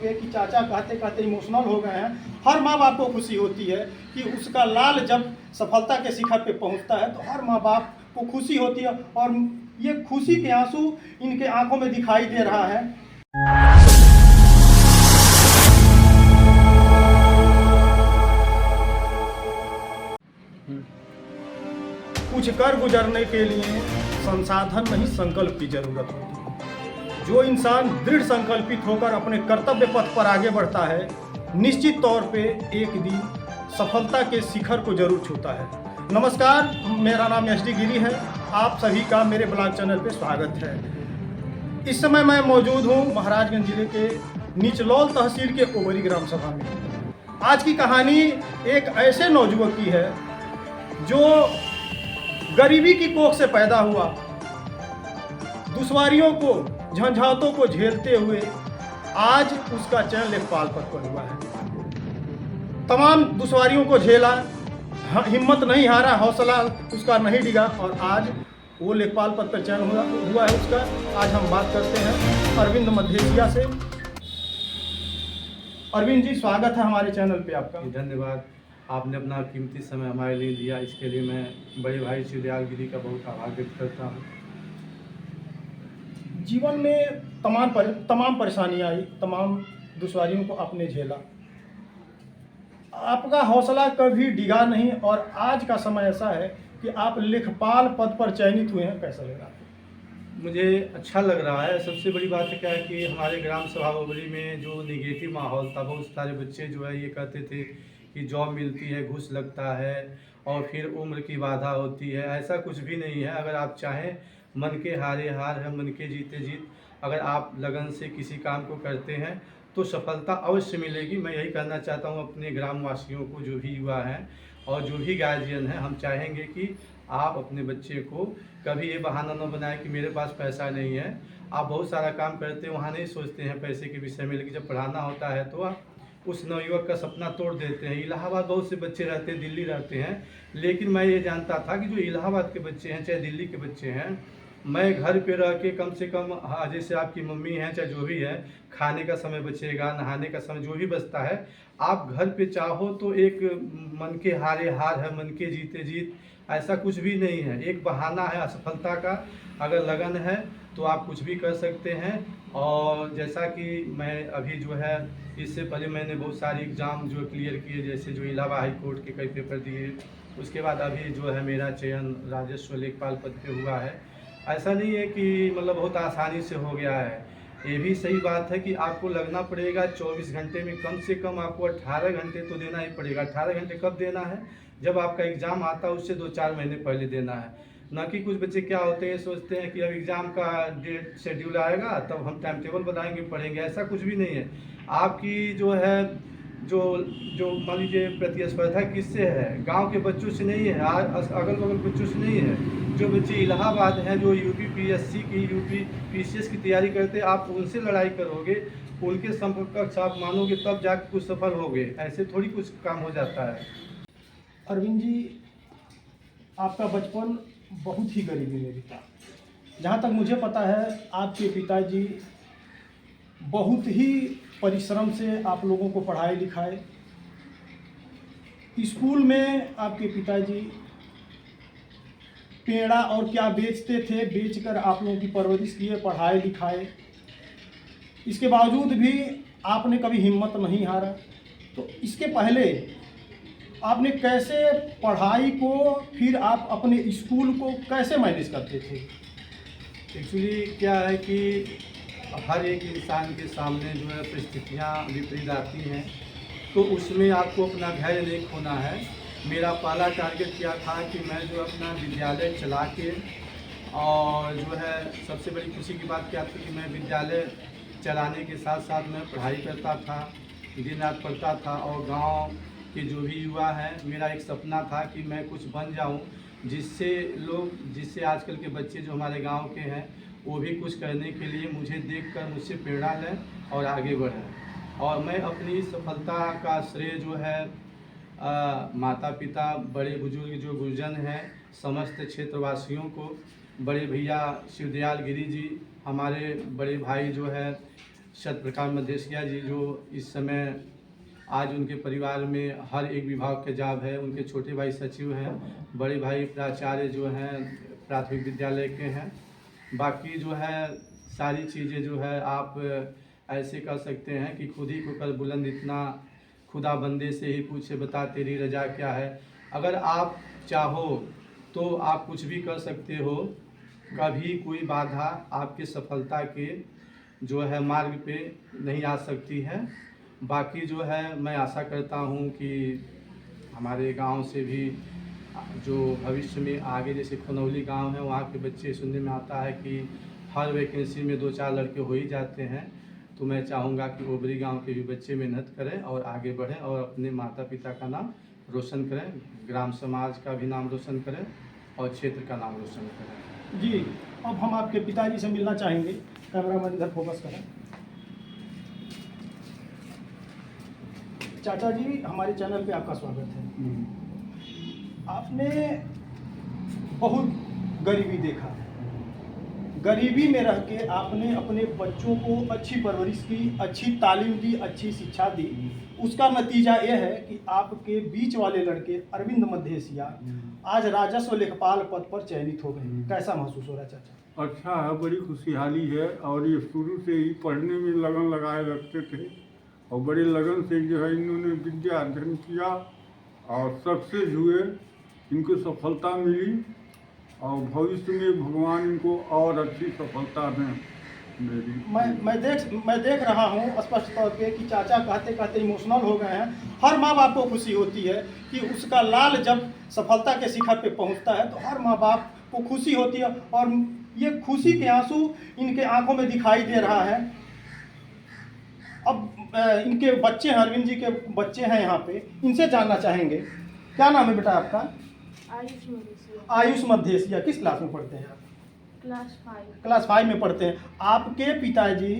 के कि चाचा कहते कहते इमोशनल हो गए हैं। हर माँ बाप को खुशी होती है कि उसका लाल जब सफलता के शिखर पे पहुंचता है तो हर माँ बाप को खुशी होती है, और ये खुशी के आंसू इनके आंखों में दिखाई दे रहा है। कुछ कर गुजरने के लिए संसाधन नहीं, संकल्प की जरूरत होती है। जो इंसान दृढ़ संकल्पित होकर अपने कर्तव्य पथ पर आगे बढ़ता है, निश्चित तौर पे एक दिन सफलता के शिखर को जरूर छूता है। नमस्कार, मेरा नाम एस डी गिरी है। आप सभी का मेरे ब्लॉग चैनल पे स्वागत है। इस समय मैं मौजूद हूँ महाराजगंज जिले के निचलौल तहसील के ओबरी ग्राम सभा में। आज की कहानी एक ऐसे नौजुवक की है जो गरीबी की कोख से पैदा हुआ, दुश्वारियों को, झंझावतों को झेलते हुए आज उसका चयन लेखपाल पद पर हुआ है। तमाम दुश्वारियों को झेला, हिम्मत नहीं हारा, हौसला उसका नहीं डिगा और आज वो लेखपाल पद पर चयन हुआ है उसका। आज हम बात करते हैं अरविंद मधेसिया से। अरविंद जी, स्वागत है हमारे चैनल पे आपका। धन्यवाद, आपने अपना कीमती समय हमारे लिए दिया, इसके लिए मैं बड़े भाई शिवदयाल गिरी का बहुत आभार व्यक्त करता हूँ। जीवन में तमाम परेशानियाँ आई, तमाम दुश्वारियों को आपने झेला, आपका हौसला कभी डिगा नहीं और आज का समय ऐसा है कि आप लेखपाल पद पर चयनित हुए हैं। कैसा लग रहा है? मुझे अच्छा लग रहा है। सबसे बड़ी बात है क्या है कि हमारे ग्राम सभा ओबरी में जो निगेटिव माहौल था, बहुत सारे बच्चे जो है ये कहते थे कि जॉब मिलती है, घूस लगता है और फिर उम्र की बाधा होती है। ऐसा कुछ भी नहीं है। अगर आप चाहें, मन के हारे हार है, मन के जीते जीत। अगर आप लगन से किसी काम को करते हैं तो सफलता अवश्य मिलेगी। मैं यही कहना चाहता हूँ अपने ग्रामवासियों को, जो भी युवा हैं और जो भी गार्जियन हैं, हम चाहेंगे कि आप अपने बच्चे को कभी ये बहाना न बनाएं कि मेरे पास पैसा नहीं है। आप बहुत सारा काम करते हैं, वहाँ नहीं सोचते हैं पैसे के विषय में, लेकिन जब पढ़ाना होता है तो आप उस नवयुवक का सपना तोड़ देते हैं। इलाहाबाद बहुत से बच्चे रहते हैं, दिल्ली रहते हैं, लेकिन मैं ये जानता था कि जो इलाहाबाद के बच्चे हैं चाहे दिल्ली के बच्चे हैं, मैं घर पे रह के कम से कम, हाँ, जैसे आपकी मम्मी हैं चाहे जो भी है, खाने का समय बचेगा, नहाने का समय जो भी बचता है, आप घर पे चाहो तो एक मन के हारे हार है, मन के जीते जीत, ऐसा कुछ भी नहीं है। एक बहाना है असफलता का। अगर लगन है तो आप कुछ भी कर सकते हैं। और जैसा कि मैं अभी जो है, इससे पहले मैंने बहुत सारे एग्ज़ाम जो क्लियर किए, जैसे जो इलाहाबाद हाई कोर्ट के कई पेपर दिए। उसके बाद अभी जो है मेरा चयन राजस्व लेखपाल पद पे हुआ है। ऐसा नहीं है कि मतलब बहुत आसानी से हो गया है। ये भी सही बात है कि आपको लगना पड़ेगा। 24 घंटे में कम से कम आपको 18 घंटे तो देना ही पड़ेगा। 18 घंटे कब देना है? जब आपका एग्ज़ाम आता है उससे 2-4 महीने पहले देना है। न कि कुछ बच्चे क्या होते हैं, सोचते हैं कि अब एग्ज़ाम का डेट शेड्यूल आएगा तब हम टाइम टेबल बनाएंगे, पढ़ेंगे। ऐसा कुछ भी नहीं है। आपकी जो है जो जो मान लीजिए प्रतिस्पर्धा किससे है? गांव के बच्चों से नहीं है, अगल बगल बच्चों से नहीं है। जो बच्चे इलाहाबाद हैं, जो यूपी पीएससी की, यूपी पीसीएस की तैयारी करते हैं, आप उनसे लड़ाई करोगे, उनके समकक्ष आप मानोगे, तब जाकर कुछ सफल होगे। ऐसे थोड़ी कुछ काम हो जाता है। अरविंद जी, आपका बचपन बहुत ही गरीबी में बीता। जहाँ तक मुझे पता है, आपके पिताजी बहुत ही परिश्रम से आप लोगों को पढ़ाए लिखाए। स्कूल में आपके पिताजी पेड़ा और क्या बेचते थे, बेचकर आप लोगों की परवरिश किए, पढ़ाए लिखाए। इसके बावजूद भी आपने कभी हिम्मत नहीं हारा। तो इसके पहले आपने कैसे पढ़ाई को, फिर आप अपने स्कूल को कैसे मैनेज करते थे? एक्चुअली क्या है कि हर एक इंसान के सामने जो है परिस्थितियाँ विपरीत आती हैं, तो उसमें आपको अपना धैर्य नहीं खोना है। मेरा पहला टारगेट क्या था कि मैं जो अपना विद्यालय चला के, और जो है सबसे बड़ी खुशी की बात क्या थी कि मैं विद्यालय चलाने के साथ साथ मैं पढ़ाई करता था, दिन रात पढ़ता था। और गांव के जो भी युवा हैं, मेरा एक सपना था कि मैं कुछ बन जाऊं, जिससे आजकल के बच्चे जो हमारे गांव के हैं वो भी कुछ करने के लिए मुझे देखकर मुझसे प्रेरणा लें और आगे बढ़ें। और मैं अपनी सफलता का श्रेय जो है माता पिता, बड़े बुजुर्ग जो गुरुजन हैं, समस्त क्षेत्रवासियों को, बड़े भैया शिवदयाल गिरी जी, हमारे बड़े भाई जो है सत्यप्रकाश मधेसिया जी जो इस समय आज उनके परिवार में हर एक विभाग के जॉब है। उनके छोटे भाई सचिव हैं, बड़े भाई प्राचार्य जो हैं प्राथमिक विद्यालय के हैं। बाकी जो है सारी चीज़ें जो है आप ऐसे कर सकते हैं कि खुद ही को कर बुलंद इतना, खुदा बंदे से ही पूछे बता तेरी रजा क्या है। अगर आप चाहो तो आप कुछ भी कर सकते हो, कभी कोई बाधा आपके सफलता के जो है मार्ग पे नहीं आ सकती है। बाकी जो है मैं आशा करता हूँ कि हमारे गांव से भी जो भविष्य में आगे जैसे खनौली गांव है वहाँ के बच्चे, सुनने में आता है कि हर वैकेंसी में 2-4 लड़के हो ही जाते हैं। तो मैं चाहूँगा कि ओबरी गांव के भी बच्चे मेहनत करें और आगे बढ़ें और अपने माता पिता का नाम रोशन करें, ग्राम समाज का भी नाम रोशन करें और क्षेत्र का नाम रोशन करें। जी, अब हम आपके पिताजी से मिलना चाहेंगे। कैमरामैन इधर फोकस करें। चाचा जी, हमारे चैनल पे आपका स्वागत है। आपने बहुत गरीबी देखा, गरीबी में रह के आपने अपने बच्चों को अच्छी परवरिश की, अच्छी तालीम दी, अच्छी शिक्षा दी। उसका नतीजा यह है कि आपके बीच वाले लड़के अरविंद मधेसिया आज राजस्व लेखपाल पद पर चयनित हो गए। कैसा महसूस हो रहा है चाचा? अच्छा है, बड़ी खुशहाली है। और ये शुरू से ही पढ़ने में लगन लगाए रखते थे और बड़े लगन से जो है इन्होंने विद्या अध्ययन किया और सक्सेस हुए, इनको सफलता मिली और भविष्य में भगवान इनको और अच्छी सफलता दें। मैं देख रहा हूँ स्पष्ट तौर पे कि चाचा कहते कहते इमोशनल हो गए हैं। हर माँ बाप को खुशी होती है कि उसका लाल जब सफलता के शिखर पे पहुँचता है तो हर माँ बाप को खुशी होती है, और ये खुशी के आंसू इनके आंखों में दिखाई दे रहा है। अब इनके बच्चे हैं, अरविंद जी के बच्चे हैं यहाँ पे, इनसे जानना चाहेंगे। क्या नाम है बेटा आपका? आयुष मधेसिया। आयुष मधेसिया। किस क्लास में पढ़ते हैं आप? क्लास 5 में पढ़ते हैं। आपके पिताजी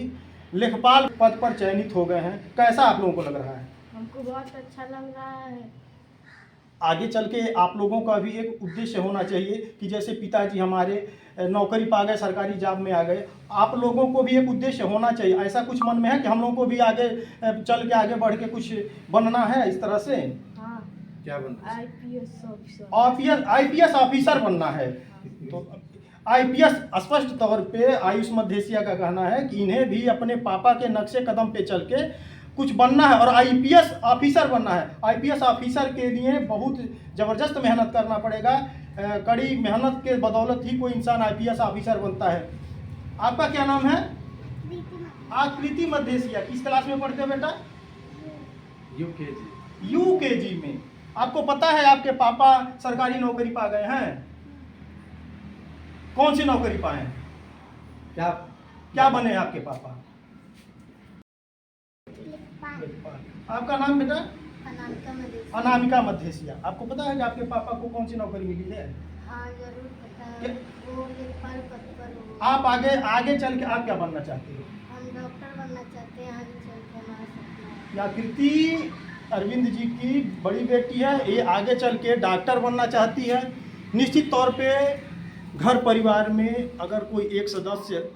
लेखपाल पद पर चयनित हो गए हैं, कैसा आप लोगों को लग रहा है? हमको बहुत अच्छा लग रहा है। आगे चल के आप लोगों का भी एक उद्देश्य होना चाहिए कि जैसे पिताजी हमारे नौकरी पा गए, सरकारी जॉब में आ गए, आप लोगों को भी एक उद्देश्य होना चाहिए। ऐसा कुछ मन में है कि हम लोगों को भी आगे चल के आगे बढ़ के कुछ बनना है इस तरह से? हाँ, क्या बनना? आईपीएस ऑफिसर बनना है। तो आईपीएस स्पष्ट तौर पे आयुष मधेसिया का कहना है कि इन्हें भी अपने पापा के नक्शे कदम पे चल के कुछ बनना है और आईपीएस ऑफिसर बनना है। आईपीएस ऑफिसर के लिए बहुत ज़बरदस्त मेहनत करना पड़ेगा। कड़ी मेहनत के बदौलत ही कोई इंसान आईपीएस ऑफिसर बनता है। आपका क्या नाम है? आकृति मधेसिया। किस क्लास में पढ़ते हो बेटा? यूकेजी में। आपको पता है आपके पापा सरकारी नौकरी पा गए हैं? कौन सी नौकरी पाए हैं? क्या बने हैं आपके पापा? आपका नाम बेटा? अनामिका मधेसिया। आपको पता है कि आपके पापा को कौन सी नौकरी मिली है? हाँ, जरूर पता है। वो लेखपाल पद पर हो। आप आगे चल के आप क्या बनना चाहते हो? हम डॉक्टर बनना चाहते हैं। आगे चल के हमारा सपना है। ये आकृति अरविंद जी की बड़ी बेटी है, ये आगे चल के डॉक्टर बनना चाहती है। निश्चित तौर पे घर परिवार में अगर कोई एक सदस्य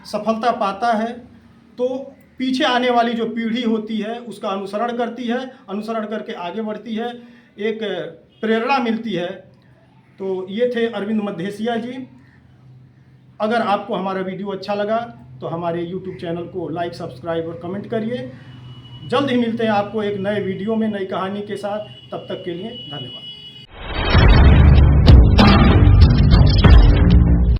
सफलता पाता है तो पीछे आने वाली जो पीढ़ी होती है उसका अनुसरण करती है, अनुसरण करके आगे बढ़ती है, एक प्रेरणा मिलती है। तो ये थे अरविंद मधेसिया जी। अगर आपको हमारा वीडियो अच्छा लगा तो हमारे YouTube चैनल को लाइक, सब्सक्राइब और कमेंट करिए। जल्द ही मिलते हैं आपको एक नए वीडियो में नई कहानी के साथ। तब तक के लिए धन्यवाद।